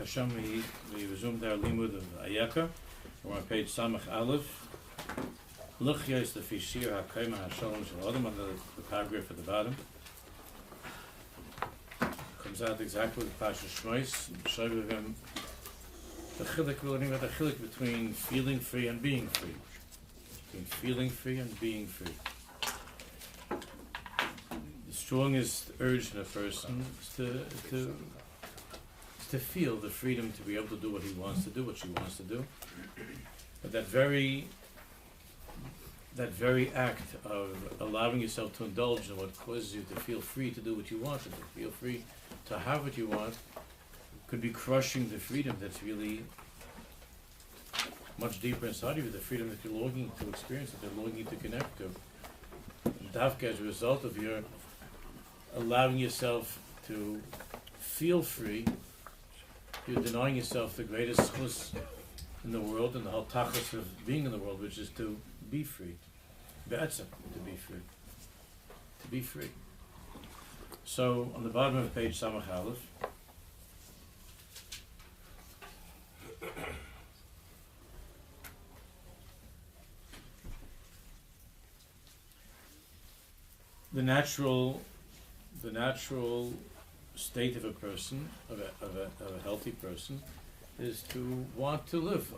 Hashem, we resumed our limud of Ayekah. We're on page Samach Aleph. L'chya is the Shir Ayekah Shiur Shel Adam, on the paragraph at the bottom. Comes out exactly with Parnes HaShana. Reuven, the chilek, we're learning about the chilek between feeling free and being free. Between feeling free and being free. The strongest urge in a person is to feel the freedom to be able to do what he wants to do, what she wants to do. But that very act of allowing yourself to indulge in what causes you to feel free to do what you want to do, feel free to have what you want, could be crushing the freedom that's really much deeper inside of you, the freedom that you're longing to experience, that you're longing to connect to. And Davka, as a result of your allowing yourself to feel free, you're denying yourself the greatest chus in the world and the whole tachlis of being in the world, which is to be free. Be'etzem, to be free. To be free. So, on the bottom of page Samach Aleph, the natural state of a person, of a healthy person, is to want to live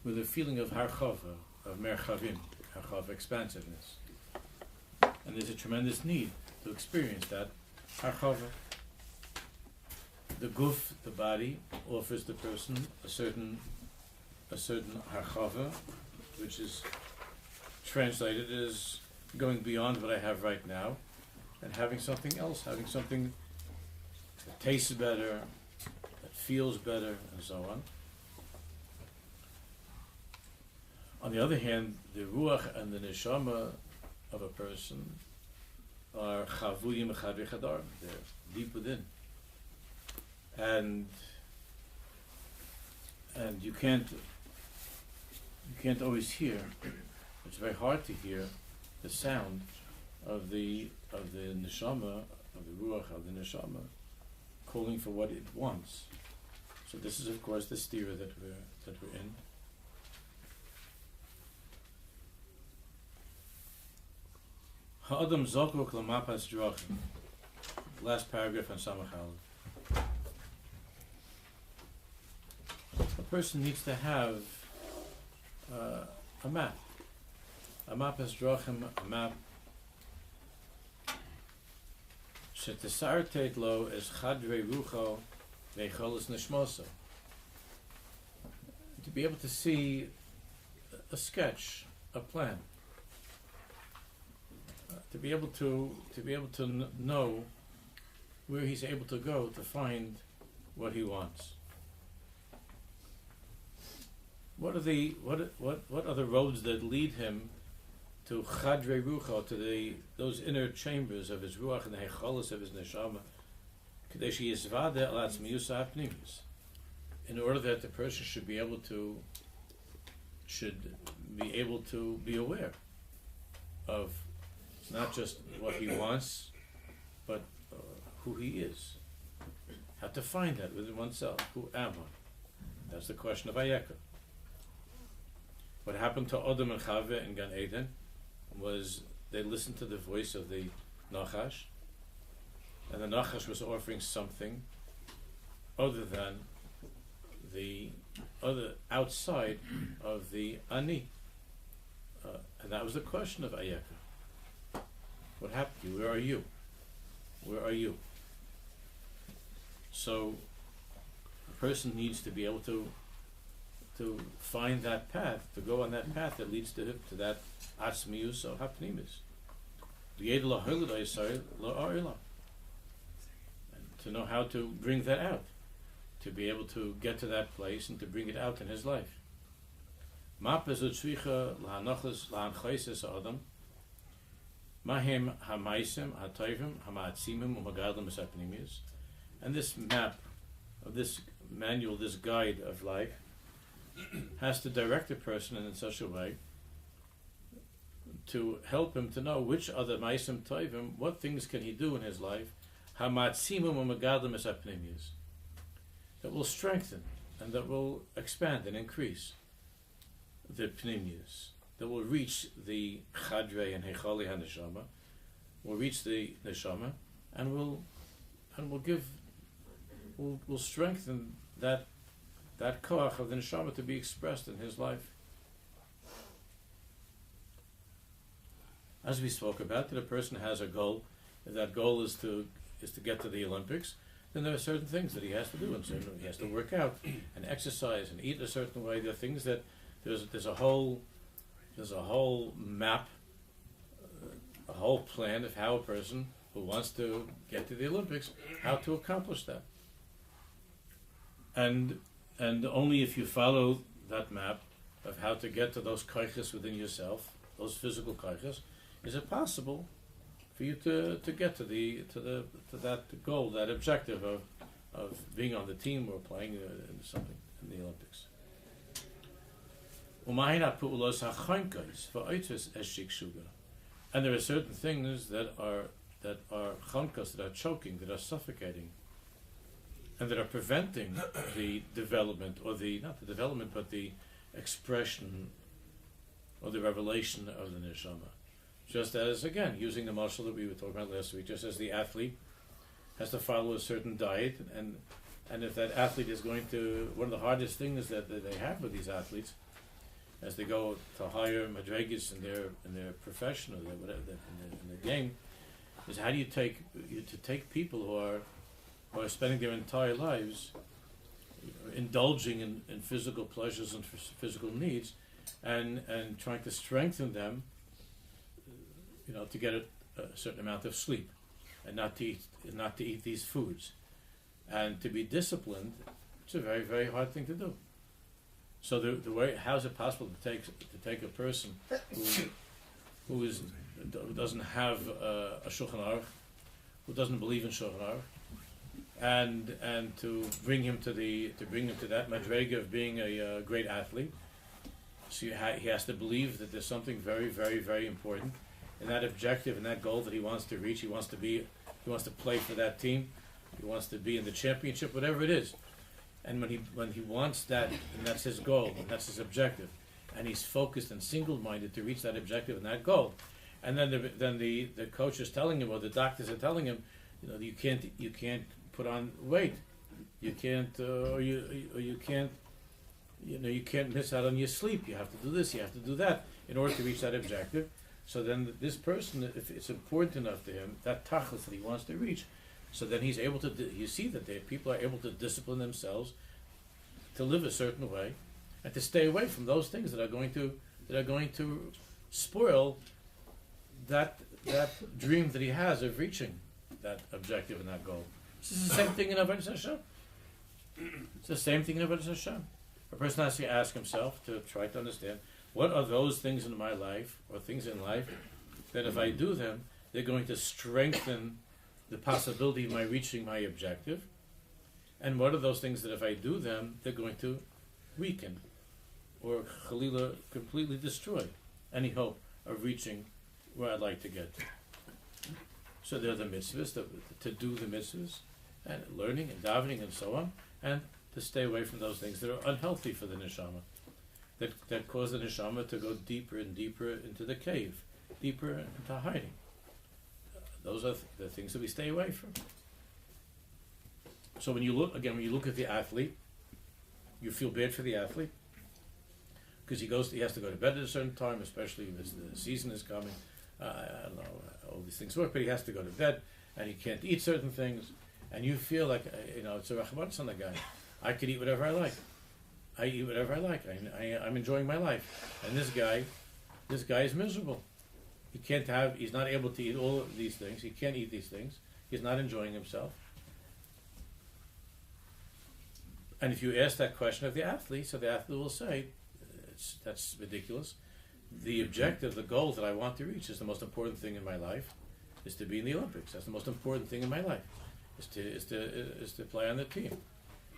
with a feeling of harchava, of merchavim, harchava, expansiveness. And there's a tremendous need to experience that harchava. The guf, the body, offers the person a certain harchava, which is translated as going beyond what I have right now and having something else, having something that tastes better, that feels better, and so on. On the other hand, the ruach and the neshama of a person are chavuyim echad v'chadar. They're deep within, and you can't always hear. It's very hard to hear the sound of the neshama, of the ruach of the neshama, calling for what it wants. So this is, of course, the stira that we're in. Ha'adam zokok l'mapas drachim. Last paragraph on Samach Aleph. A person needs to have a map. A mapas drachim, a map. Shetisartet lo es chadrei rucho vecholos nishmoso. To be able to see a sketch, a plan. To be able to know where he's able to go to find what he wants. What are the roads that lead him to chadrei rucho, to those inner chambers of his ruach and the hecholos of his neshama, Kodesh yizvade al atzmiyus ha'apnimis, in order that the person should be able to be aware of not just what he wants, but who he is. How to find that within oneself. Who am I? That's the question of Ayekah. What happened to Adam and Chava in Gan Eden was they listened to the voice of the Nachash, and the Nachash was offering something other than the other outside of the Ani, and that was the question of Ayekah. What happened to you? Where are you? Where are you? So a person needs to be able to find that path, to go on that path that leads to that atzmiyus or hapnimis. And to know how to bring that out, to be able to get to that place and to bring it out in his life. Mahem hamaisim hatoivim hamaatzimim umagadlim esapnimius, and this map, of this manual, this guide of life, has to direct a person in such a way to help him to know which other maisim toivim, what things can he do in his life, hamaatzimim umagadlim esapnimius, that will strengthen and that will expand and increase the pnimius, that will reach the chadrei and hechali haneshama, will reach the neshama, and will strengthen that koach of the neshama to be expressed in his life. As we spoke about, that a person has a goal, and that goal is to get to the Olympics, then there are certain things that he has to do, and certain he has to work out and exercise and eat a certain way. There are things that there's a whole map, a whole plan of how a person who wants to get to the Olympics, how to accomplish that. And only if you follow that map of how to get to those koiches within yourself, those physical koiches, is it possible for you to get to that goal, that objective of being on the team or playing in something in the Olympics. And there are certain things that are chonkas, that are choking, that are suffocating, and that are preventing the development, or not the development, but the expression or the revelation of the neshama. Just as, again, using the mashal that we were talking about last week, just as the athlete has to follow a certain diet, and if that athlete is going to, one of the hardest things that they have with these athletes, as they go to higher madrigas in their profession or whatever in the game, is how do you take people who are spending their entire lives indulging in physical pleasures and physical needs, and trying to strengthen them, to get a certain amount of sleep, and not to eat these foods, and to be disciplined. It's a very, very hard thing to do. So the way, how is it possible to take a person who doesn't have a Shulchan Aruch, who doesn't believe in Shulchan Aruch, and to bring him to that madrega of being a great athlete? So he has to believe that there's something very, very, very important in that objective and that goal that he wants to reach. He wants to play for that team. He wants to be in the championship, whatever it is. And when he wants that, and that's his goal, and that's his objective, and he's focused and single-minded to reach that objective and that goal, and then the coach is telling him, or the doctors are telling him, you can't put on weight, you can't you can't miss out on your sleep. You have to do this, you have to do that in order to reach that objective. So then this person, if it's important enough to him, that tachlis that he wants to reach, so then he's able to. You see that people are able to discipline themselves to live a certain way, and to stay away from those things that are going to spoil that dream that he has of reaching that objective and that goal. It's the same thing in Avodas Hashem. It's the same thing in Avodas Hashem. A person has to ask himself to try to understand, what are those things in my life, or things in life, that if I do them, they're going to strengthen the possibility of my reaching my objective? And what are those things that if I do them, they're going to weaken, or chalila completely destroy any hope of reaching where I'd like to get to? So there are the mitzvahs, to do the mitzvahs, and learning and davening and so on, and to stay away from those things that are unhealthy for the neshama, that cause the neshama to go deeper and deeper into the cave, deeper into hiding. Those are the things that we stay away from. So when you look at the athlete, you feel bad for the athlete, because he has to go to bed at a certain time, especially if the season is coming. I don't know how all these things work, but he has to go to bed, and he can't eat certain things, and you feel like, it's a rachman on the guy. I could eat whatever I like. I eat whatever I like. I'm enjoying my life. And this guy is miserable. He's not able to eat all of these things. He can't eat these things. He's not enjoying himself. And if you ask that question of the athlete, so the athlete will say, that's ridiculous. The objective, the goal that I want to reach is the most important thing in my life, is to be in the Olympics. That's the most important thing in my life, is to play on the team.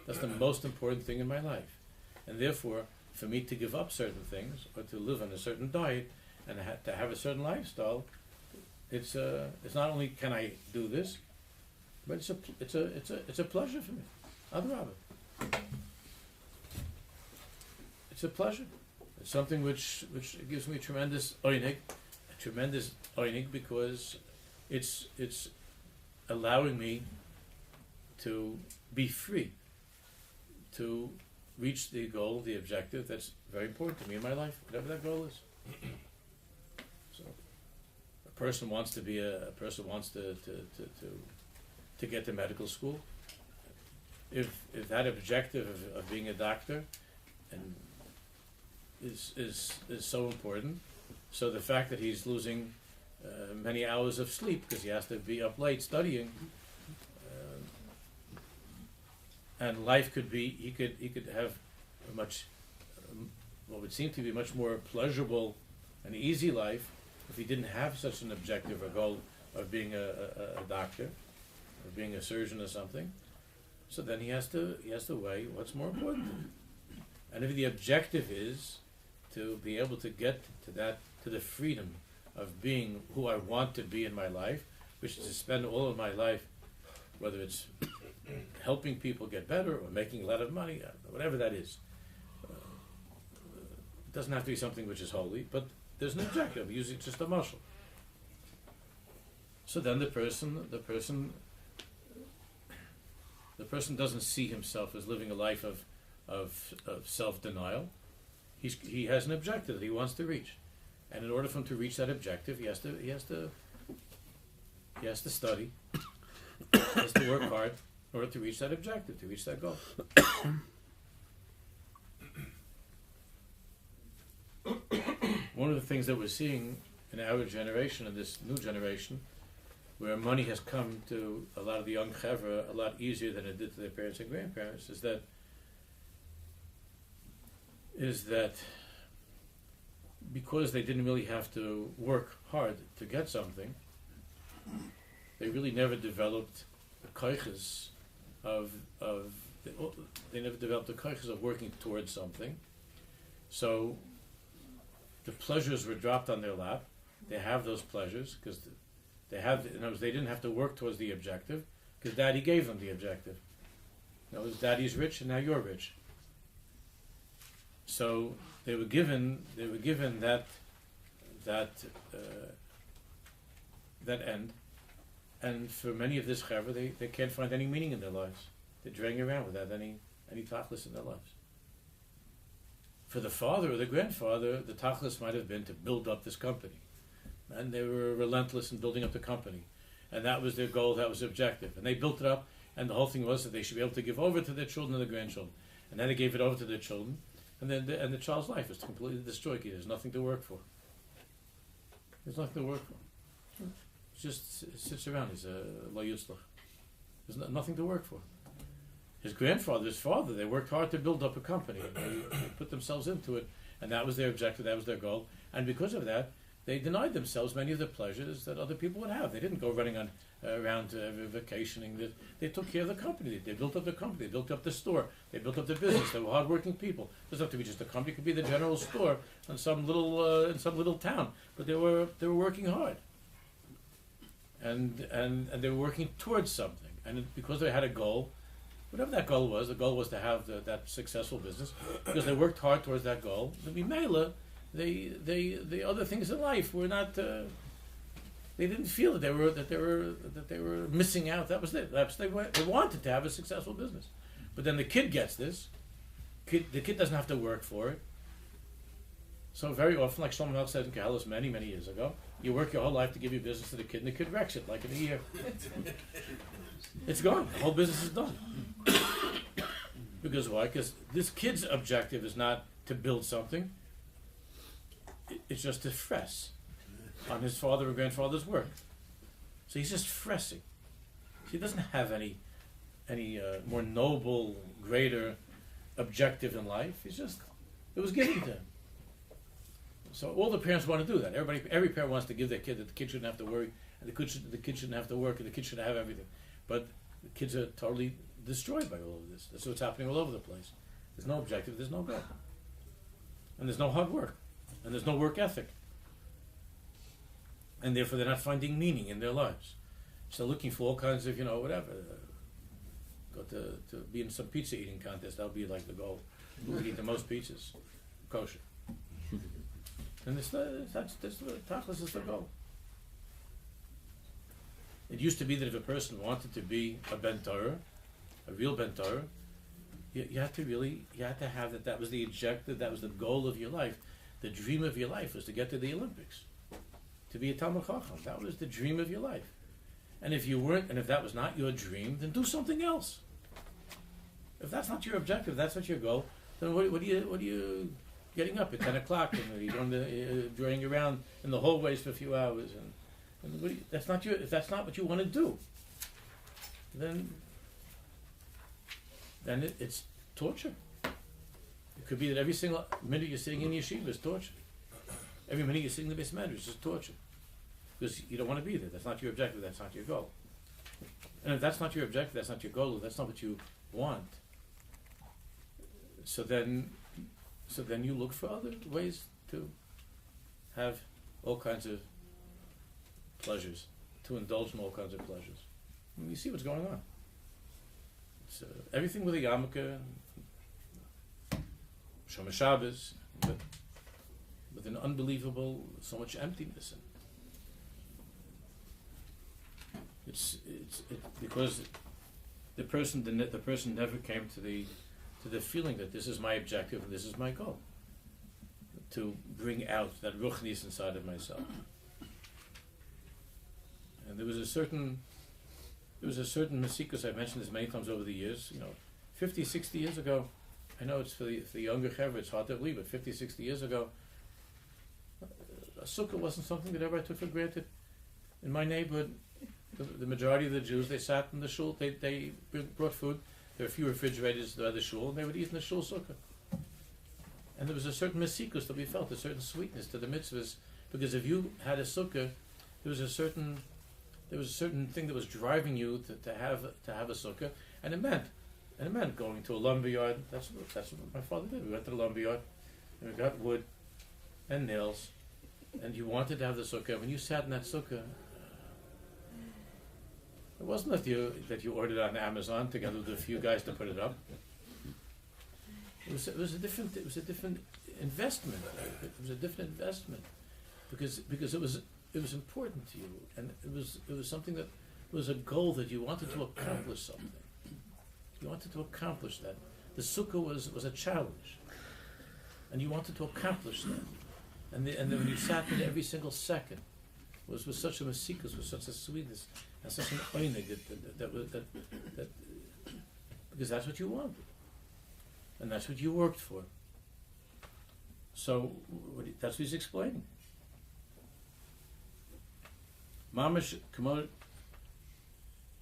That's the most important thing in my life. And therefore, for me to give up certain things, or to live on a certain diet, and to have a certain lifestyle, it's not only can I do this, but it's a pleasure for me. Adrabah. it's a pleasure. It's something which gives me tremendous oinig, because it's allowing me to be free, to reach the goal, the objective that's very important to me in my life, whatever that goal is. So, a person wants to be to get to medical school. If that objective of being a doctor and is so important, so the fact that he's losing many hours of sleep because he has to be up late studying, and life could be, he could have a much what would seem to be much more pleasurable and easy life if he didn't have such an objective or goal of being a doctor or being a surgeon or something. So then he has to weigh what's more important. And if the objective is to be able to get to the freedom of being who I want to be in my life, which is to spend all of my life, whether it's helping people get better or making a lot of money, whatever that is. It doesn't have to be something which is holy, but there's an objective, usually just a muscle. So then the person doesn't see himself as living a life of self-denial. He has an objective that he wants to reach, and in order for him to reach that objective, he has to study, he has to work hard in order to reach that objective, to reach that goal. One of the things that we're seeing in our generation, in this new generation, where money has come to a lot of the young chevra a lot easier than it did to their parents and grandparents, is that because they didn't really have to work hard to get something, they really never developed the koiches they never developed the koiches of working towards something. So the pleasures were dropped on their lap. They have those pleasures because they didn't have to work towards the objective because Daddy gave them the objective. In other words, Daddy's rich and now you're rich. So they were given that end, and for many of this chevra, they can't find any meaning in their lives. They're dragging around without any tachlis in their lives. For the father or the grandfather, the tachlis might have been to build up this company, and they were relentless in building up the company, and that was their goal, that was their objective, and they built it up, and the whole thing was that they should be able to give over to their children and their grandchildren, and then they gave it over to their children, and then the child's life is completely destroyed. There's nothing to work for. There's nothing to work for. It just sits around. He's a lo yutzlach. There's nothing to work for. His father, they worked hard to build up a company. And they put themselves into it, and that was their objective, that was their goal. And because of that, they denied themselves many of the pleasures that other people would have. They didn't go running around vacationing. They took care of the company. They built up the company. They built up the store. They built up the business. They were hardworking people. It doesn't have to be just a company. It could be the general store in some little town. But they were working hard, and they were working towards something. And because they had a goal, whatever that goal was, the goal was to have that successful business. Because they worked hard towards that goal. The other things in life were not. They didn't feel that they were missing out. That was it. They wanted to have a successful business. But then the kid gets this. The kid doesn't have to work for it. So very often, like Shlomo Melech said in Koheles many years ago, you work your whole life to give your business to the kid, and the kid wrecks it like in a year. It's gone. The whole business is done. Because why? Because this kid's objective is not to build something. It's just to fress on his father and grandfather's work. So he's just fressing. He doesn't have any more noble, greater objective in life. It was given to him. So all the parents want to do that. Every parent wants to give their kid that the kid shouldn't have to worry, and the kid shouldn't have to work, and the kid should have everything. But the kids are totally destroyed by all of this. That's what's happening all over the place. There's no objective, there's no goal. And there's no hard work. And there's no work ethic. And therefore they're not finding meaning in their lives. So they're looking for all kinds of, whatever. go to be in some pizza eating contest. That'll be like the goal. Who can eat the most pizzas? Kosher. And that's tachlis is the goal. It used to be that if a person wanted to be a ben Torah, a real ben Torah, you had to have that was the objective, that was the goal of your life. The dream of your life was to get to the Olympics, to be a Talmid Chacham. That was the dream of your life. And if you weren't, and if that was not your dream, then do something else. If that's not your objective, that's not your goal, then what are you getting up at 10 o'clock and you're going to journeying around in the hallways for a few hours and if that's not what you want to do, then it's torture. It could be that every single minute you're sitting in yeshiva is torture. Every minute you're sitting in the base matter is just torture. Because you don't want to be there. That's not your objective, that's not your goal. And if that's not your objective, that's not your goal, that's not what you want, so then you look for other ways to have all kinds of pleasures, to indulge in all kinds of pleasures. And you see what's going on. It's everything with a yarmulke, Shomer Shabbos, with an unbelievable, so much emptiness in it. It's because the person never came to the feeling that this is my objective and this is my goal, to bring out that ruchnis inside of myself. And there was a certain mesikus, I've mentioned this many times over the years, 50, 60 years ago, I know it's for the younger chevra, it's hard to believe, but 50, 60 years ago, a sukkah wasn't something that everybody took for granted. In my neighborhood, the majority of the Jews, they sat in the shul, they brought food. There were a few refrigerators at the shul, and they would eat in the shul sukkah. And there was a certain mesikus that we felt, a certain sweetness to the mitzvahs, because if you had a sukkah, there was a certain thing that was driving you to have a sukkah, and it meant going to a lumber yard. That's what my father did. We went to the lumber yard, and we got wood and nails, and you wanted to have the sukkah. When you sat in that sukkah, it wasn't that you ordered on Amazon together with a few guys to put it up. It was a different investment. It was a different investment because it was important to you, and it was something that was a goal that you wanted to accomplish something. You wanted to accomplish that. The sukkah was a challenge, and you wanted to accomplish that. And then when you sat there every single second, was such a mesikus, was such a sweetness, and such an oinig that because that's what you wanted, and that's what you worked for. So that's what he's explaining. Mamash k'mo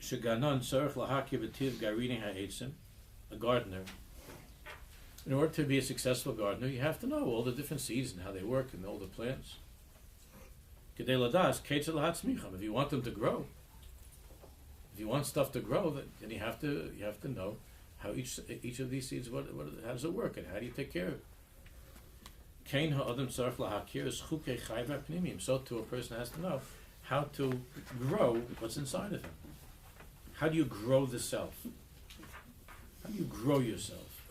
sheganon tzarich lahakir b'tiv garini ha'etzim, a gardener. In order to be a successful gardener, you have to know all the different seeds and how they work and all the plants. Kedei ladas ketzer lahatzmicham. If you want them to grow, if you want stuff to grow, then you have to know how each of these seeds how does it work and how do you take care of it. Kein ha'adam tzarich lahakir is chukei chai v'apnimim. So too a person has to know how to grow what's inside of him. How do you grow the self? How do you grow yourself?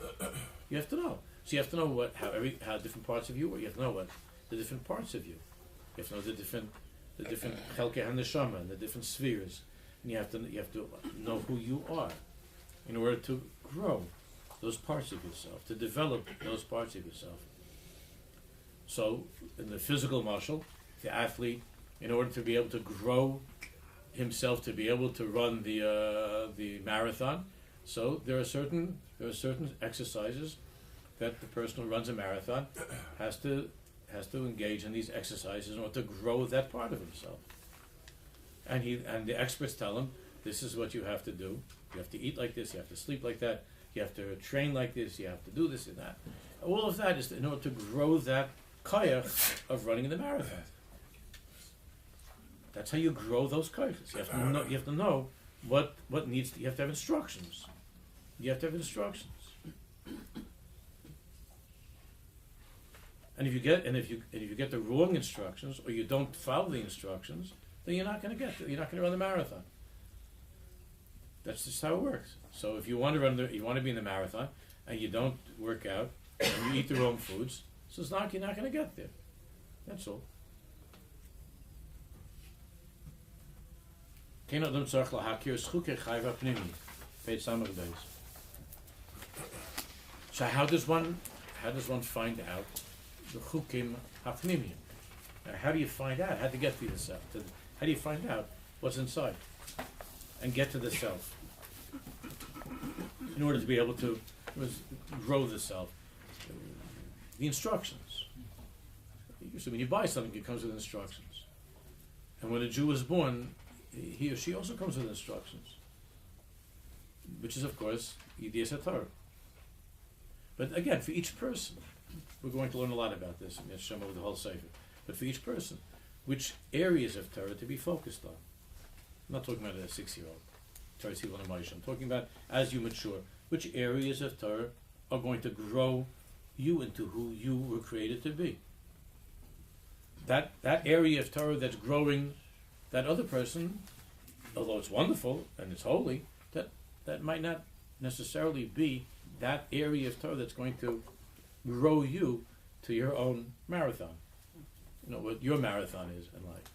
You have to know. So you have to know how different parts of you work. You have to know what the different parts of you. You have to know the different chelkei neshama and the different spheres, and you have to know who you are in order to grow those parts of yourself, to develop those parts of yourself. So in the physical muscle, the athlete, in order to be able to grow himself, to be able to run the marathon, so there are certain exercises that the person who runs a marathon has to engage in these exercises in order to grow that part of himself. And the experts tell him, this is what you have to do. You have to eat like this. You have to sleep like that. You have to train like this. You have to do this and that. All of that is in order to grow that koyach of running in the marathon. That's how you grow those koyachs. You have to know what needs. You have to have instructions. You have to have instructions. And if you get the wrong instructions or you don't follow the instructions, then you're not going to run the marathon. That's just how it works. So if you want to you want to be in the marathon, and you don't work out, and you eat the wrong foods, so you're not going to get there. That's all. So how does one find out the chukim hapnimiyim? How do you find out how to get to the self? How do you find out what's inside and get to the self in order to be able to grow the self? The instructions. Usually when you buy something, it comes with instructions. And when a Jew is born, he or she also comes with instructions, which is, of course, Yidiyas HaTorah. But again, for each person, we're going to learn a lot about this in Yeshua with the whole Sefer. But for each person, which areas of Torah to be focused on. I'm not talking about a 6-year-old, Torah Tzivon and Moshe. I'm talking about as you mature, which areas of Torah are going to grow you into who you were created to be. That area of Torah that's growing that other person, although it's wonderful and it's holy, that might not necessarily be that area of Torah that's going to grow you to your own marathon. You know what your marathon is in life.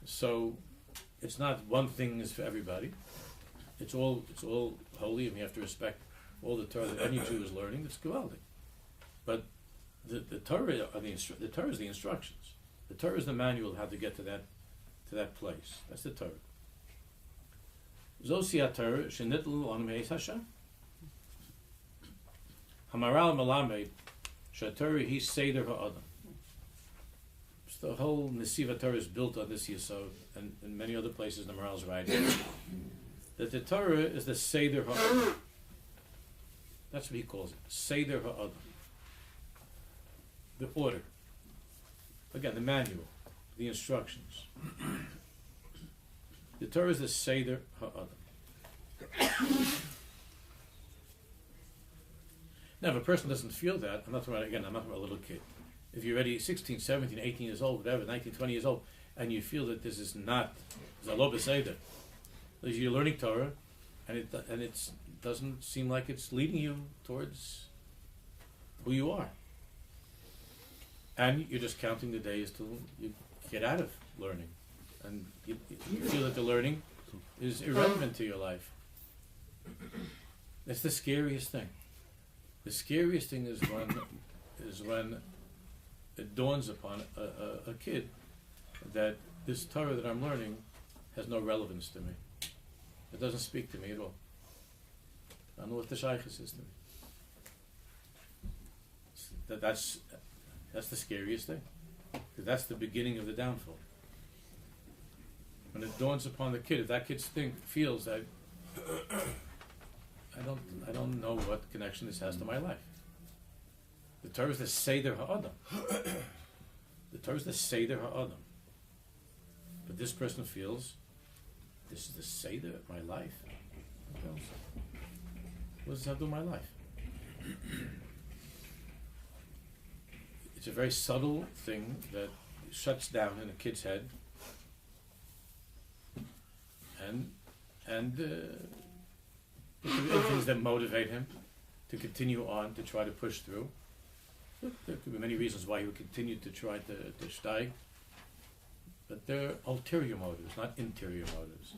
So it's not one thing is for everybody. It's all holy, and we have to respect all the Torah that any Jew is learning. It's gewaldic. But the Torah the Torah is the instructions. The Torah is the manual how to get to that place. That's the Torah. Zosia Torah shenitlu on Parnes HaShana. Hamaral Malamed Shatorah he Seder ha'adam. The whole Nesiva Torah is built on this Yesod, and in many other places the Moral's writing that the Torah is the Seder ha'adam. That's what he calls it, Seder ha'adam. The order. Again, the manual, the instructions. The Torah is the Seder ha'adam. Now, if a person doesn't feel that, I'm not talking about a little kid. If you're already 16, 17, 18 years old, whatever, 19, 20 years old, and you feel that this is not Zalo B'Seder, you're learning Torah, and it doesn't seem like it's leading you towards who you are. And you're just counting the days till you get out of learning. And you feel that the learning is irrelevant to your life. That's the scariest thing. The scariest thing is when it dawns upon a kid that this Torah that I'm learning has no relevance to me. It doesn't speak to me at all. I don't know what the shaykhis is to me. That's the scariest thing. Because that's the beginning of the downfall. When it dawns upon the kid, if that kid feels that I don't know what connection this has to my life. The Torah is the Seder ha'adam. The Torah is the Seder ha'adam. But this person feels, this is the Seder of my life. What does that do with my life? It's a very subtle thing that shuts down in a kid's head. And things that motivate him to continue on, to try to push through. There could be many reasons why he would continue to try to steig, but they're ulterior motives, not interior motives.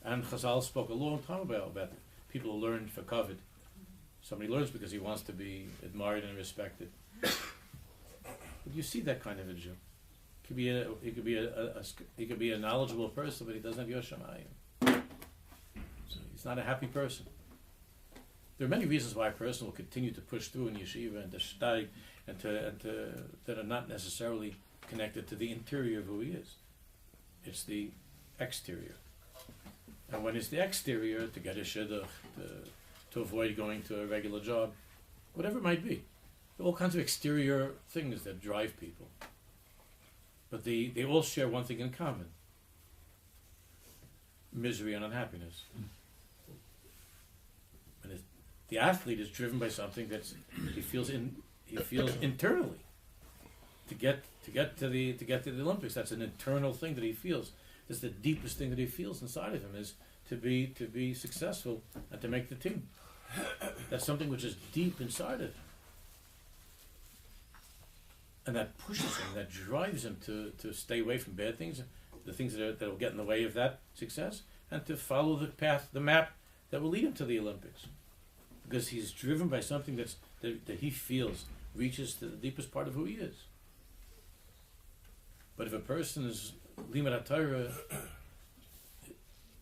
And Chazal spoke a long time about people who learn for kavod. Somebody learns because he wants to be admired and respected. But you see that kind of a Jew. He could be a knowledgeable person, but he doesn't have Yoshamayim. So he's not a happy person. There are many reasons why a person will continue to push through in yeshiva and to steig and that are not necessarily connected to the interior of who he is. It's the exterior. And when it's the exterior, to get a shidduch, to avoid going to a regular job, whatever it might be. There are all kinds of exterior things that drive people. But they all share one thing in common. Misery and unhappiness. And the athlete is driven by something that he feels internally. To get to the Olympics, that's an internal thing that he feels. That's the deepest thing that he feels inside of him, is to be successful and to make the team. That's something which is deep inside of him. And that pushes him, that drives him to stay away from bad things, the things that will get in the way of that success, and to follow the path, the map that will lead him to the Olympics. Because he's driven by something that he feels reaches to the deepest part of who he is. But if a person is Limud HaTorah,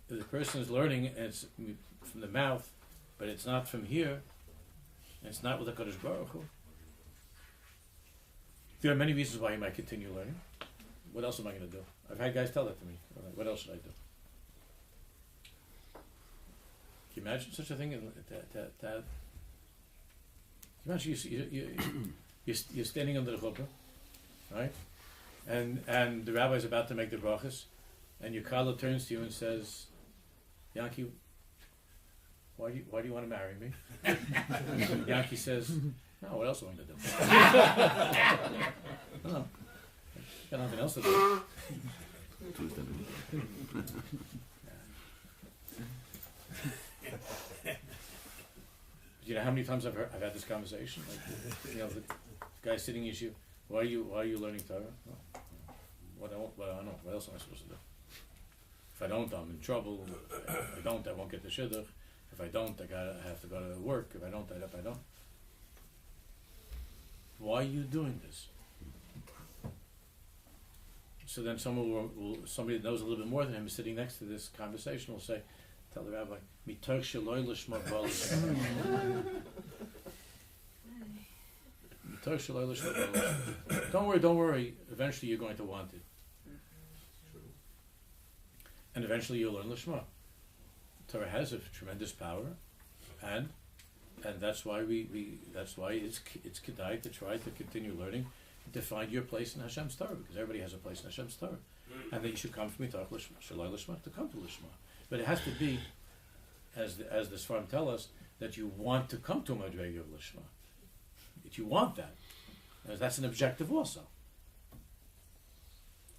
if the person is learning and it's from the mouth, but it's not from here, and it's not with the Kodesh Baruch Hu, there are many reasons why he might continue learning. What else am I going to do? I've had guys tell that to me. What else should I do? Can you imagine such a thing? Imagine you're standing under the chuppah, right? And the rabbi is about to make the brachas, and your kala turns to you and says, "Yankee, why do you want to marry me?" Yankee says, "No, what else am I going to do? No, got nothing else to do." You know how many times I've had this conversation? Like, the guy sitting in you, why are you learning Torah? No. What else am I supposed to do? If I don't, I'm in trouble. If I don't, I won't get the shidduch. If I don't, I have to go to work. If I don't. Why are you doing this? So then somebody that knows a little bit more than him, sitting next to this conversation, will say, tell the rabbi, "Mitoch sheloi lishma bal lishma." Mitoch sheloi lishma bal lishma. Don't worry. Eventually, you're going to want it, and eventually, you'll learn lishma. Torah has a tremendous power, and that's why that's why it's kedai to try to continue learning, to find your place in Hashem's Torah, because everybody has a place in Hashem's Torah, and that you should come from Mitoch sheloi lishma to come to lishma. But it has to be, as the Sefer tell us, that you want to come to a madrega of lishma. That you want that. That's an objective also.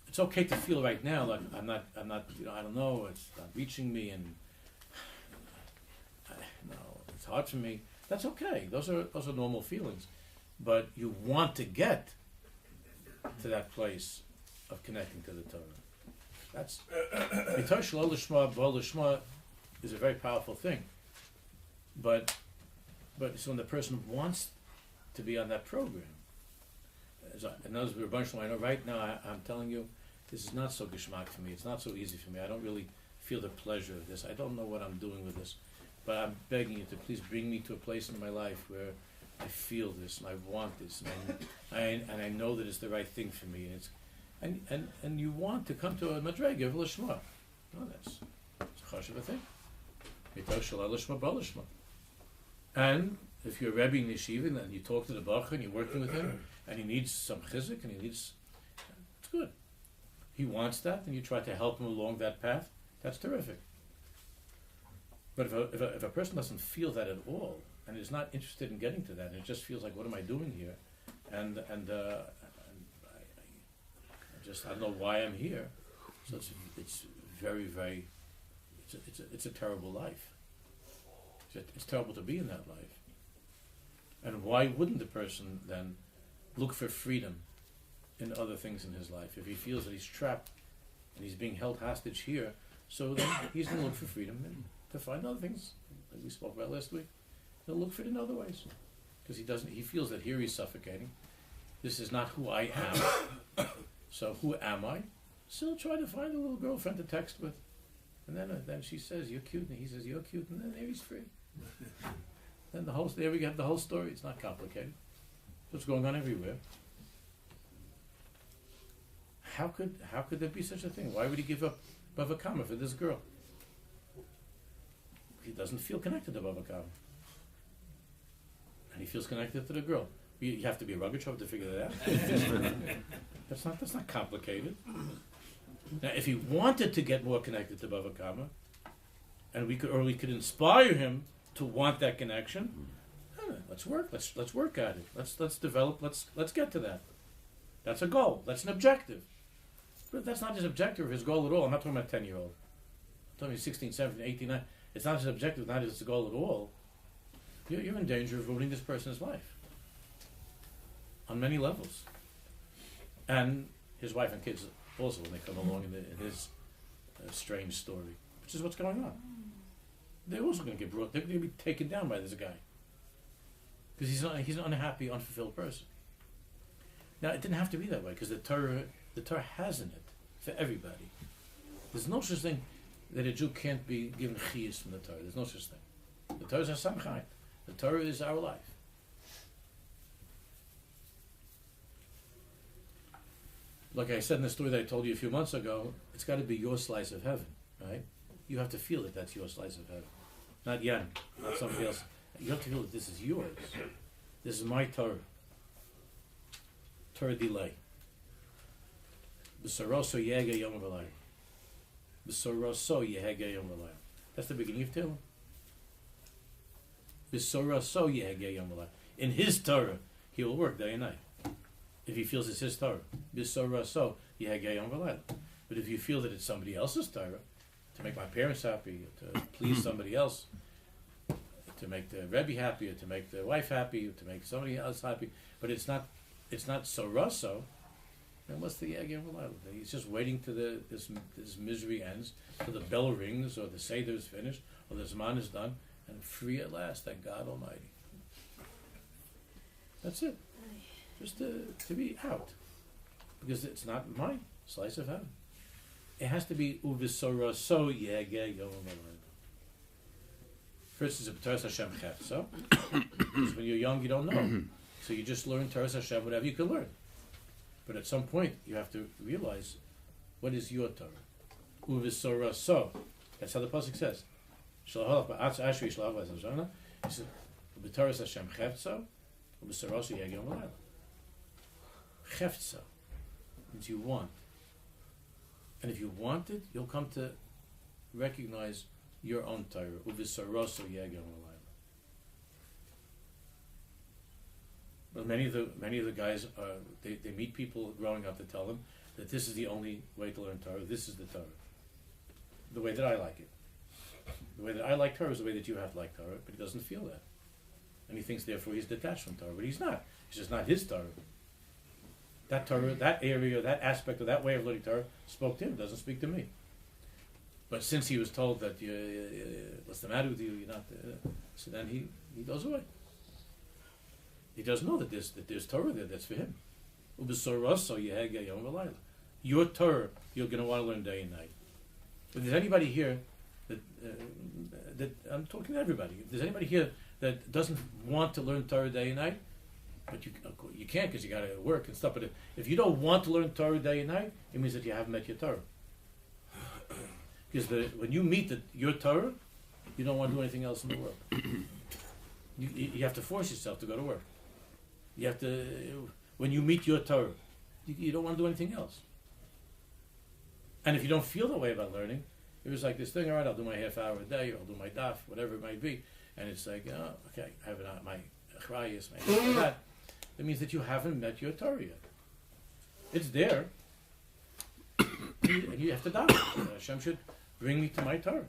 It's okay to feel right now like I'm not. I don't know. It's not reaching me, and it's hard for me. That's okay. Those are normal feelings. But you want to get to that place of connecting to the Torah. That's Mitoch sheloi lishma bal lishma is a very powerful thing. But so when the person wants to be on that program, and those are a bunch of I know right now I'm telling you, this is not so geschmack for me. It's not so easy for me. I don't really feel the pleasure of this. I don't know what I'm doing with this. But I'm begging you to please bring me to a place in my life where I feel this and I want this and I know that it's the right thing for me, and it's and you want to come to a madrega of lishma. No, it's a chashuv thing. Mitoch sheloi lishma bal lishma. And if you're a Rebbe in yeshiva and you talk to the bacher and you're working with him and he needs some chizuk and it's good. He wants that, and you try to help him along that path. That's terrific. But if a person doesn't feel that at all and is not interested in getting to that, and it just feels like, what am I doing here? And I don't know why I'm here. So it's very, very, it's a terrible life. It's terrible to be in that life. And why wouldn't the person then look for freedom in other things in his life? If he feels that he's trapped and he's being held hostage here, so then he's going to look for freedom and to find other things, like we spoke about last week. He'll look for it in other ways. Because he feels that here he's suffocating. This is not who I am. So who am I? So he'll try to find a little girlfriend to text with. And then she says, "You're cute," and he says, "You're cute," and then there he's free. Then there we have the whole story. It's not complicated. What's going on everywhere? How could there be such a thing? Why would he give up Bava Kama for this girl? He doesn't feel connected to Bava Kama. And he feels connected to the girl. You have to be a Rogachow to figure that out. That's not complicated. Now, if he wanted to get more connected to Bava Kama, and we could inspire him to want that connection, let's work. Let's work at it. Let's develop. Let's get to that. That's a goal. That's an objective. But that's not his objective or his goal at all. I'm not talking about a 10-year-old. I'm talking 16, 17, 18, 19, it's not his objective, not his goal at all, you're in danger of ruining this person's life on many levels. And his wife and kids also, when they come along in his strange story, which is what's going on. They're also going to get brought, they're going to be taken down by this guy. Because he's an unhappy, unfulfilled person. Now, it didn't have to be that way, because the Torah has in it, for everybody. There's no such thing that a Jew can't be given chiyus from the Torah. There's no such thing. The Torah is a samchayit. The Torah is our life. Like I said in the story that I told you a few months ago, it's got to be your slice of heaven, right? You have to feel that that's your slice of heaven. Not Yan, not somebody else. You have to feel that this is yours. This is my Torah. Torah delay. B'soroso yehege yom v'layla. B'soroso yehege yom v'layla. That's the beginning of Tehillim. B'soroso yehege yom v'layla. In his Torah, he will work day and night. If he feels it's his Torah. B'soroso yehege yom v'layla. But if you feel that it's somebody else's Torah, to make my parents happy, to please somebody else, to make the Rabbi happy, or to make the wife happy, or to make somebody else happy, but it's not soroso, then what's the yehege yom v'layla? He's just waiting till this misery ends, till the bell rings, or the Seder is finished, or the Zman is done, and free at last, thank God Almighty. That's it. Just to be out. Because it's not my slice of heaven. It has to be uvisoroso yehege yom v'layla. First is a Parnes Hashem chefso. Because when you're young, you don't know. So you just learn Parnes Hashem, whatever you can learn. But at some point, you have to realize, what is your Torah? Uvisoroso. That's how the pasuk says. Aysh he said, Parnes Hashem chefso, uvisoroso yehege yom v'layla. Chefso means you want. And if you want it, you'll come to recognize your own Torah. Uvisoroso yehege yom v'layla. But many of the guys, they meet people growing up to tell them that this is the only way to learn Torah. This is the Torah. The way that I like it. The way that I like Torah is the way that you have to like Torah, but he doesn't feel that. And he thinks, therefore, he's detached from Torah. But he's not. It's just not his Torah. That Torah, that area, that aspect of that way of learning Torah spoke to him, doesn't speak to me. But since he was told that, what's the matter with you, you're not, so then he goes away. He doesn't know that there's Torah there that's for him. Ubisoroso yehege yom v'layla. Your Torah, you're going to want to learn day and night. If there's anybody here that I'm talking to everybody. If there's anybody here that doesn't want to learn Torah day and night, but you can't because you got to work and stuff. But if you don't want to learn Torah day and night, it means that you haven't met your Torah. Because when you meet your Torah, you don't want to do anything else in the world. You have to force yourself to go to work. You have to, when you meet your Torah, you don't want to do anything else. And if you don't feel that way about learning, it was like this thing, all right, I'll do my half hour a day, or I'll do my daf, whatever it might be. And it's like, oh, okay, I have my achrayus, my that. It means that you haven't met your Torah yet. It's there. And you have to die. Hashem should bring me to my Torah.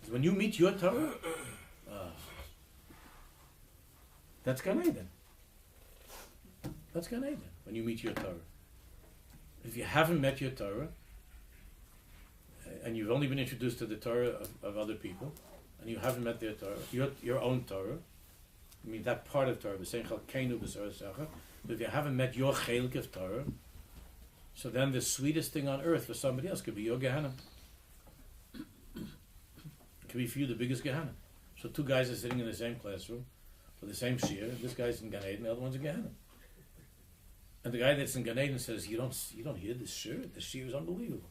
When you meet your Torah, that's Gan Eden. That's Gan Eden, when you meet your Torah. If you haven't met your Torah, and you've only been introduced to the Torah of other people, and you haven't met their Torah, your own Torah, I mean that part of Torah, but if you haven't met your chelik of Torah, so then the sweetest thing on earth for somebody else could be your Gehenna. It could be for you the biggest Gehenna. So two guys are sitting in the same classroom for the same shiur. This guy's in Gan Eden, the other one's in Gehenna. And the guy that's in Gan Eden says, "You don't hear this shiur? This shiur is unbelievable.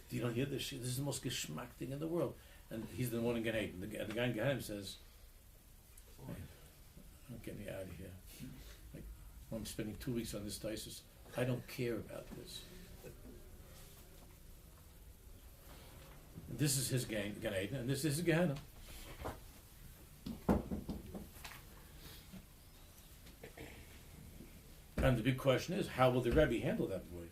You don't hear this shiur? This is the most geschmack thing in the world." And he's the one in Gan Eden. The guy in Gehenna says, "Hey, I'm getting out of here. Like, I'm spending 2 weeks on this thesis. I don't care about this." This is his Gan Eden, and this is his Gehenna. And the big question is, how will the Rebbe handle that boy?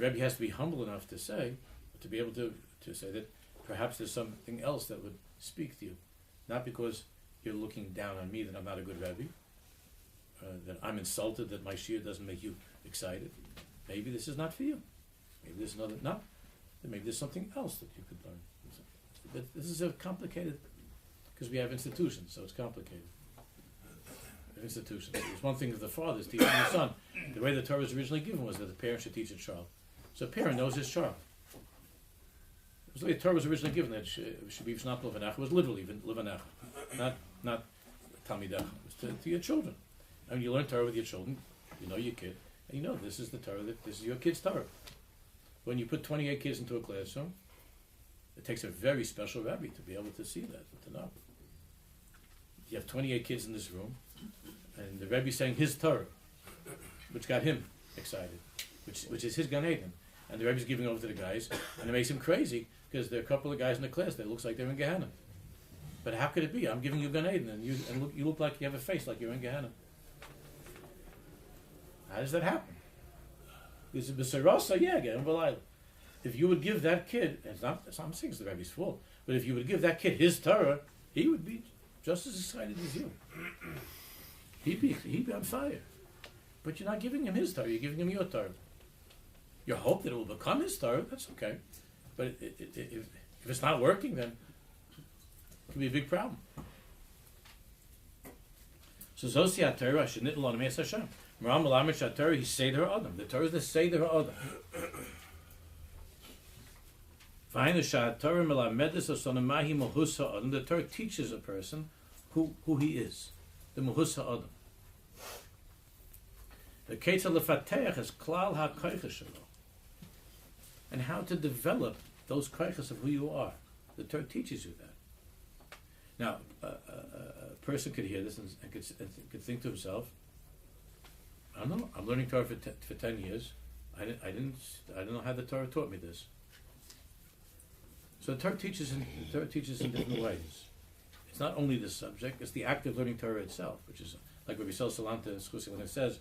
Rebbe has to be humble enough to say, to be able to say that perhaps there's something else that would speak to you, not because you're looking down on me that I'm not a good Rebbe, that I'm insulted that my shiur doesn't make you excited. Maybe this is not for you. Maybe there's maybe there's something else that you could learn. But this is a complicated, because we have institutions, so it's complicated. Institutions. There's one thing that the father is teaching the son. The way the Torah was originally given was that the parent should teach a child. So a parent knows his child. It was the way the Torah was originally given, that should be V'shnat Levanecha, was literally Levanecha, not Talmidecha. It was to your children. And when you learn Torah with your children, you know your kid, and you know this is the Torah, this is your kid's Torah. When you put 28 kids into a classroom, it takes a very special Rabbi to be able to see that, to know. You have 28 kids in this room, and the Rebbe saying his Torah, which got him excited, which is his Gan Eden, and the Rebbe's giving over to the guys, and it makes him crazy because there are a couple of guys in the class that looks like they're in Gehenna. But how could it be? I'm giving you Gan Eden, and you look like you have a face like you're in Gehenna. How does that happen? This is B'Sarasa, yeah, Gehenna V'Layla. If you would give that kid, it's not I'm saying it's the Rebbe's fault, but if you would give that kid his Torah, he would be just as excited as you. He'd be on fire. But you're not giving him his Torah, you're giving him your Torah. You hope that it will become his Torah, that's okay. But if it's not working, then it can be a big problem. So Zosi Torah, Shenit Lo Nemes Hashem. Maram Malamed Torah, he Seder Adam. The Torah is the Seder Adam. The Torah teaches a person who he is, the Mahus Ha'adam. The Ketzah Lefatech is Klal HaKoiches Shelo, and how to develop those koiches of who you are. The Torah teaches you that. Now, a person could hear this and could think to himself, I don't know, I'm learning Torah for 10 years. I don't know how the Torah taught me this. So the Torah teaches in different ways. It's not only the subject; it's the act of learning Torah itself, which is like Rabbi Salanta when it says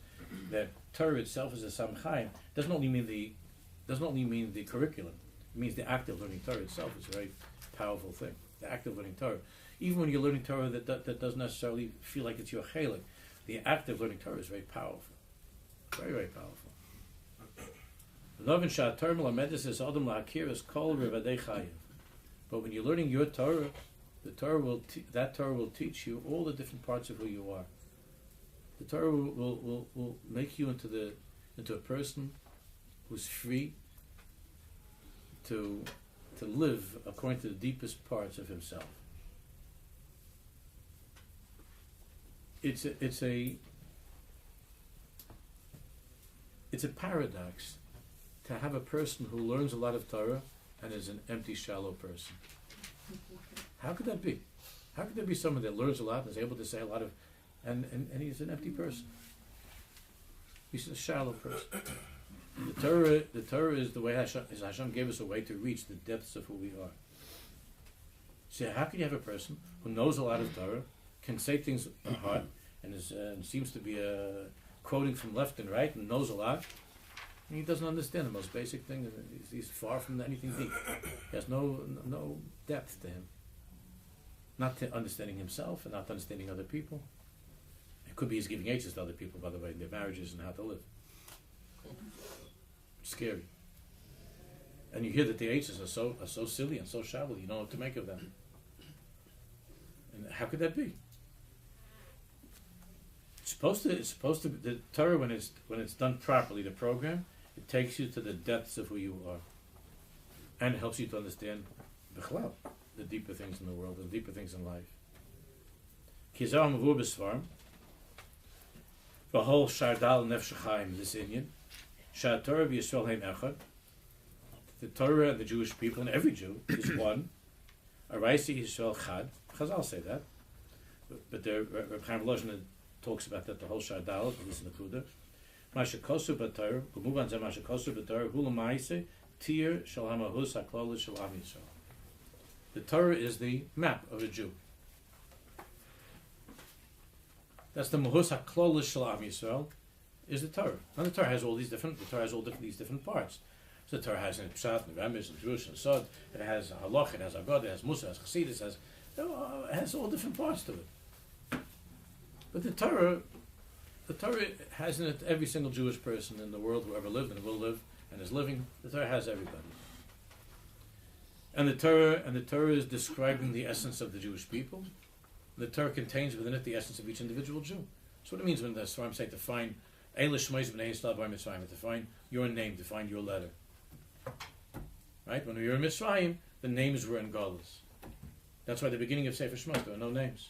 that Torah itself is a samchaim. Doesn't only mean the curriculum. It means the act of learning Torah itself is a very powerful thing. The act of learning Torah, even when you're learning Torah that doesn't necessarily feel like it's your chelik, the act of learning Torah is very powerful, very very powerful. But when you're learning your Torah, the Torah will teach you all the different parts of who you are. The Torah will make you into a person who's free to live according to the deepest parts of himself. It's a paradox to have a person who learns a lot of Torah and is an empty, shallow person. How could that be? How could there be someone that learns a lot and is able to say a lot of, and he's an empty person? He's a shallow person. The Torah is the way Hashem gave us a way to reach the depths of who we are. So how can you have a person who knows a lot of Torah, can say things by heart, and seems to be quoting from left and right, and knows a lot, and he doesn't understand the most basic thing, and he's far from anything deep. He has no depth to him. Not to understanding himself and not understanding other people. It could be he's giving ages to other people, by the way, in their marriages and how to live. It's scary. And you hear that the ages are so silly and so shallow, you don't know what to make of them. And how could that be? It's supposed to the Torah, when it's done properly, the program, it takes you to the depths of who you are. And it helps you to understand B'chlal, the deeper things in the world, the deeper things in life. Kizah Mavur B'Svarm, V'hol Shardal Nefesh Chaim, this Indian, Shah Torah V'Yisrael Heim Echad, the Torah and the Jewish people, and every Jew, is one. Araisi Yisrael Chad, Chazal say that, but the Reb Chaim Volozhin talks about that, the whole Shardal, this is the Kudah. Mashakosu B'Torah, Kumuvan Zeh Mashakosu B'Torah, Hula Ma'aseh, Tir Shel HaMahus HaKlolis Shel Am Yisrael. The Torah is the map of a Jew. That's the Mahus HaKlolis Shel Am Yisrael, is the Torah. And the Torah has all these different parts. So the Torah has in Pshat, and Ramesh, and Jewish, and Sod. It has Halach, it has Agad, it has Musa, it has Chassidus, it has all different parts to it. But the Torah has in it every single Jewish person in the world who ever lived and will live and is living. The Torah has everybody. And the Torah is describing the essence of the Jewish people. The Torah contains within it the essence of each individual Jew. That's what it means when the Sfarim say define Eish Shmois B'nei Yisrael Bar Mitzrayim, define your name, define your letter. Right? When we were in Mitzrayim, the names were in Galus. That's why at the beginning of Sefer Shmos there are no names.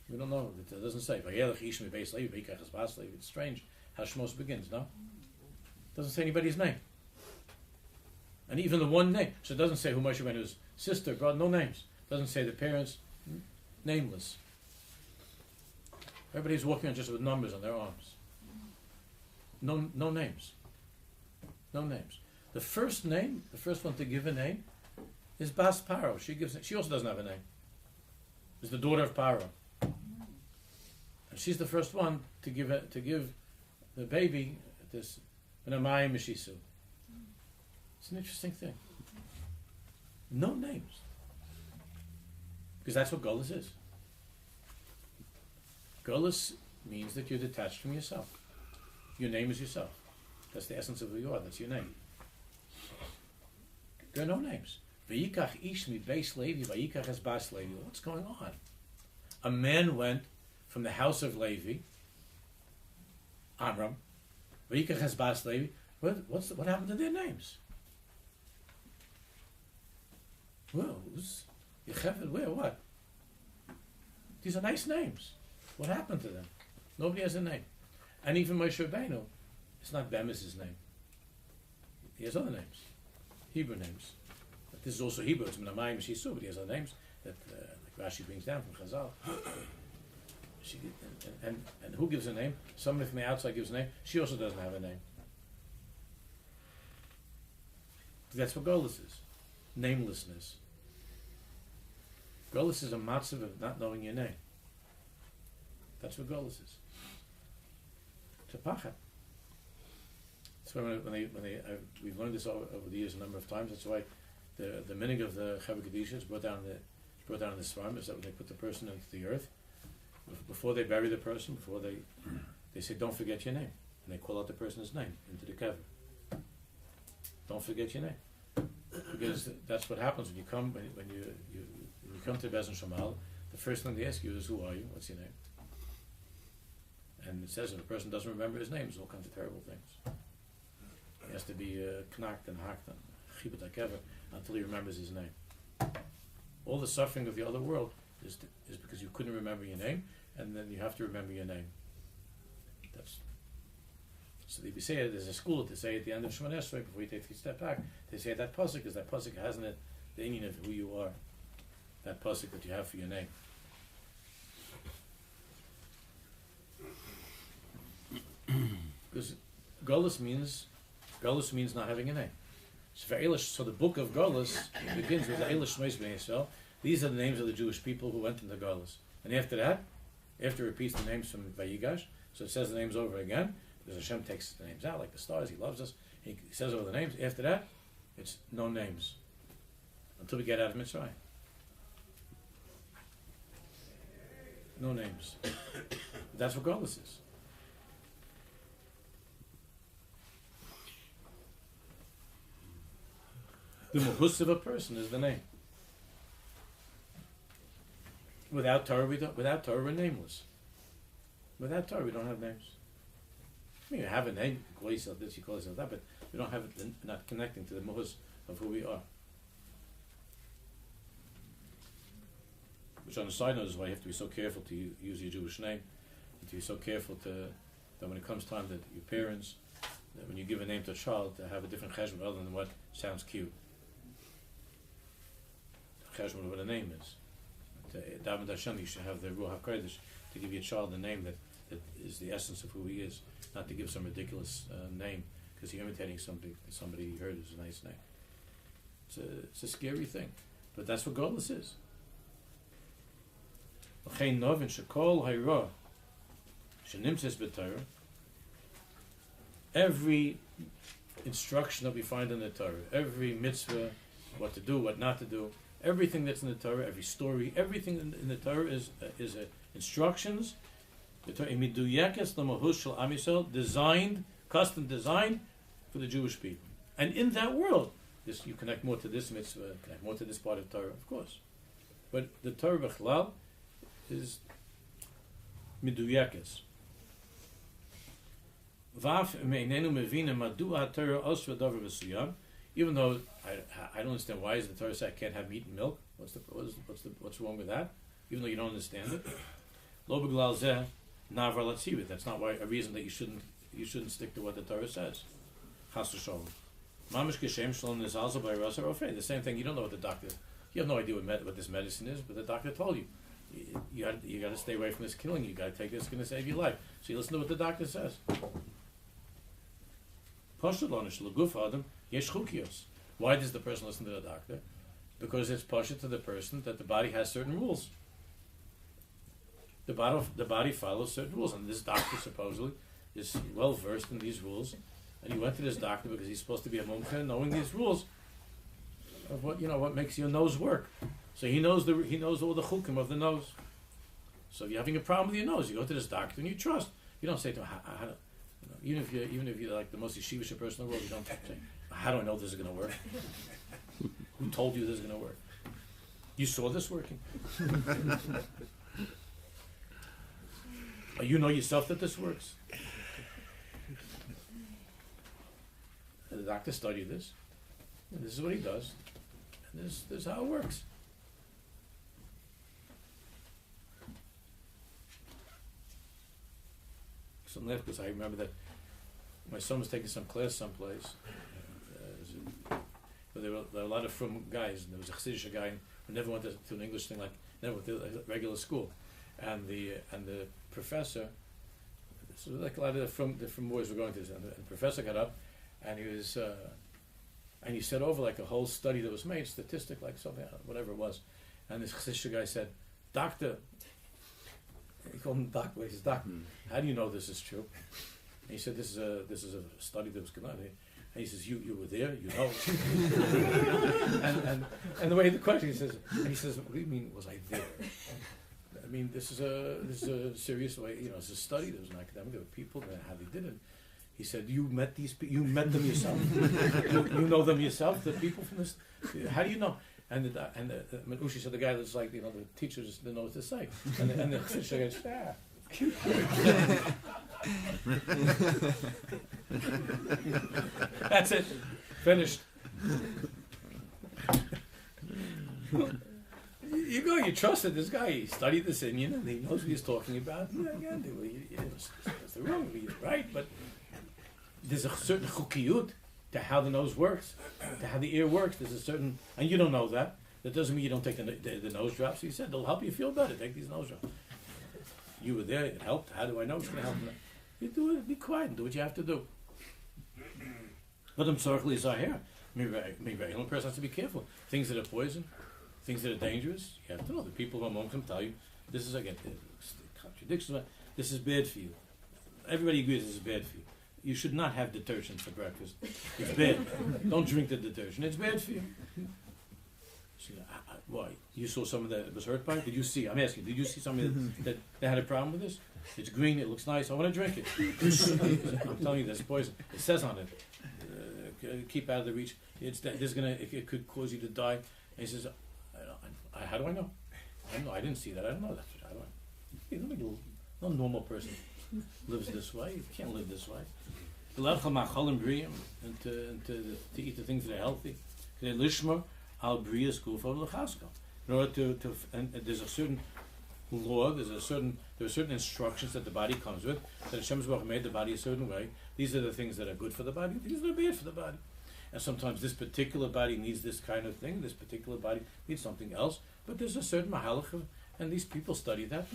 We don't know. It doesn't say. It's strange how Shmos begins, no? It doesn't say anybody's name. And even the one name. So it doesn't say who Moshe Weinberger's sister, God, no names. It doesn't say the parents, nameless. Everybody's walking on just with numbers on their arms. No names. No names. The first name, the first one to give a name, is Bas Paro. She also doesn't have a name. Is the daughter of Paro. And she's the first one to give the baby this Benamayim Mishisu. It's an interesting thing. No names. Because that's what Golus is. Golus means that you're detached from yourself. Your name is yourself. That's the essence of who you are. That's your name. There are no names. Vayikach ish mi beis Levi, vayikach es bas Levi. What's going on? A man went from the house of Levi, Amram, vayikach es bas Levi. What happened to their names? Well, where? What? These are nice names. What happened to them? Nobody has a name. And even Moshe Rabbeinu, it's not Bemis' name. He has other names. Hebrew names. But this is also Hebrew. It's Menamayim Shisu, but he has other names that like Rashi brings down from Chazal. And who gives a name? Somebody from the outside gives a name. She also doesn't have a name. That's what Golus is. Namelessness. Golus is a matzav of not knowing your name. That's what Golus is. It's a pachat. That's why we've learned this over the years a number of times. That's why the meaning of the Chaver Kedisha is brought down in the Svarim, is that when they put the person into the earth, before they bury the person, before they say, don't forget your name. And they call out the person's name into the kever. Don't forget your name. Because that's what happens when you come to Beis Shamal. The first thing they ask you is, who are you? What's your name? And it says if a person doesn't remember his name, there's all kinds of terrible things. He has to be knocked and hacked and chibut hakever until he remembers his name. All the suffering of the other world is because you couldn't remember your name, and then you have to remember your name. So they say it, there's a school to say at the end of Shemon Esrei, before you take a step back, they say that pasuk, because that pasuk has in it the meaning of who you are. That pasuk that you have for your name. Because Golus means not having a name. So the book of Golus begins with Eish Shmois B'nei Yisrael. These are the names of the Jewish people who went into Golus. And after that, after it repeats the names from Vayigash, so it says the names over again, because Hashem takes the names out like the stars, He loves us. He says over the names. After that, it's no names until we get out of Mitzrayim. No names. That's what Golus is. The mahus of a person is the name. Without Torah, we're nameless. Without Torah, we don't have names. I mean, you have a name, you call yourself this, you call yourself that, but we don't have it, not connecting to the mahus of who we are. Which on the side note is why you have to be so careful to use your Jewish name, and to be so careful that when it comes time that your parents, that when you give a name to a child, to have a different cheshbon other than what sounds cute. Cheshbon of what a name is. To David Hashem, you should have the Ruach HaKodesh to give your child a name that is the essence of who he is, not to give some ridiculous name because you're imitating somebody you heard is a nice name. It's a scary thing, but that's what Golus is. Every instruction that we find in the Torah, every mitzvah, what to do, what not to do, everything that's in the Torah, every story, everything in the Torah is instructions. The Torah designed, custom designed for the Jewish people. And in that world, you connect more to this mitzvah, connect more to this part of Torah, of course. But the Torah b'chlal is miduyekes. Even though I don't understand why is the Torah say I can't have meat and milk. What's wrong with that? Even though you don't understand it. Lo b'glal zeh navar latzivit. That's not a reason that you shouldn't stick to what the Torah says. Chas v'sholom. Mamish kishem shalom nizalzel by rasa rofei. The same thing. You don't know what the doctor. You have no idea what this medicine is, but the doctor told you. You got to stay away from this killing. You got to take this. It's going to save your life. So you listen to what the doctor says. Why does the person listen to the doctor? Because it's pasha to the person that the body has certain rules. The body follows certain rules, and this doctor supposedly is well versed in these rules. And he went to this doctor because he's supposed to be a mumcha, knowing these rules of what makes your nose work. So he knows all the chukim of the nose. So if you're having a problem with your nose, you go to this doctor and you trust. You don't say to him, even if you're like the most yeshivish person in the world, you don't say, how do I know this is going to work? Who told you this is going to work? You saw this working. You know yourself that this works. And the doctor studied this. And this is what he does. And this is how it works. So I'm left because I remember that my son was taking some class someplace. But there were a lot of frum guys, and there was a Chassidish guy who never went to an English thing, never went to a regular school. And the professor, so like a lot of the frum boys were going to this, and the professor got up, and he was, and he said over like a whole study that was made, statistic, like something, whatever it was. And this Chassidish guy said, "Doctor," he called him doctor. He says, "Doctor, how do you know this is true?" And he said, "This is a study that was conducted." And he says, "You were there, you know." and the way the question, he says, "What do you mean? Was I there? I mean, this is a serious way. It's a study. There was an academic. There were people that how they did it." He said, "You met these people. You met them yourself. you know them yourself. The people from this. How do you know?" And Ushi said, "The guy that's like the teacher just didn't know what to say." And the teacher goes, "Yeah." That's it. Finished. You go, you trusted this guy, he studied this Indian, and he knows what he's talking about. Again, it's wrong, right? But there's a certain chukiyut to how the nose works, to how the ear works. There's a certain, and you don't know that. That doesn't mean you don't take the nose drops. He said, they'll help you feel better. Take these nose drops. You were there, it helped. How do I know it's going to help? You do it, be quiet, and do what you have to do. But I'm sorry, is here. Maybe a person has to be careful. Things that are poison, things that are dangerous, you have to know. The people who are among them tell you, this is, again, contradictions. This is bad for you. Everybody agrees this is bad for you. You should not have detergent for breakfast. It's bad. Don't drink the detergent. It's bad for you. So, why? You saw someone that was hurt by it? Did you see? I'm asking, did you see somebody that had a problem with this? It's green, it looks nice, I want to drink it. I'm telling you, there's poison. It says on it, keep out of the reach. It could cause you to die. And he says, how do I know? I didn't see that. I don't know that. No normal person lives this way. You can't live this way. And to eat the things that are healthy. Al Briya's Kufa L'Chaska. In order to and there's a certain law, there are certain instructions that the body comes with, that Hashem's Baruch made the body a certain way. These are the things that are good for the body, these are bad for the body. And sometimes this particular body needs this kind of thing, this particular body needs something else, but there's a certain mahalach, and these people study that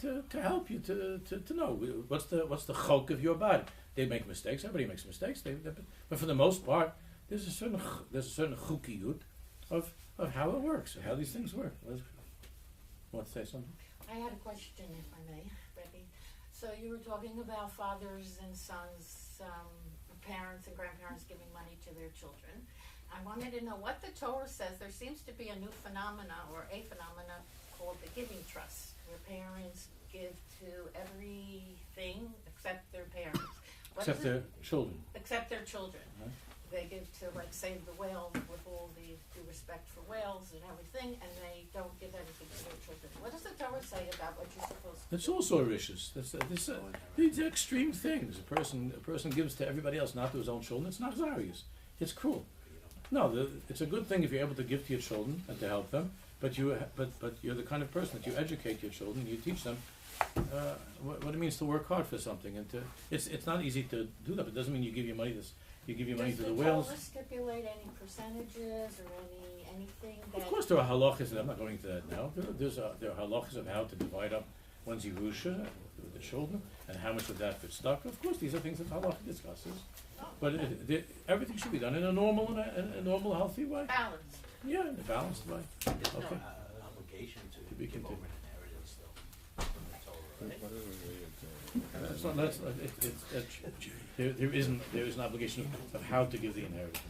to help you to know what's the chok of your body. They make mistakes, everybody makes mistakes, but for the most part, there's a certain chukiyut of how it works, how these things work. Want to say something? I had a question, if I may, Rabbi. So you were talking about fathers and sons parents and grandparents giving money to their children. I wanted to know what the Torah says. There seems to be a new phenomena or a phenomena called the giving trust, where parents give to everything except their parents. Except their children. Except their children. Huh? They give to, like, save the whales with all the due respect for whales and everything, and they don't give anything to their children. What does the Torah say about what you're supposed to That's do? also vicious. These are extreme things. A person gives to everybody else, not to his own children. It's not zarius. It's cruel. No, it's a good thing if you're able to give to your children and to help them. But you're the kind of person that you educate your children. You teach them what it means to work hard for something, and it's not easy to do that. But it doesn't mean you give your money to the whales. Does the Torah stipulate any percentages or anything that? Of course, there are halachas, and I'm not going into that now. There are halachas of how to divide up one's Yerusha with the children, and how much of that gets stuck. Of course, these are things that halacha discusses. But everything should be done in a normal, healthy way. Balance. Yeah, in a balanced way. There's Okay. no obligation to be give over continued. an inheritance still from the Torah, right? There is an obligation of how to give the inheritance.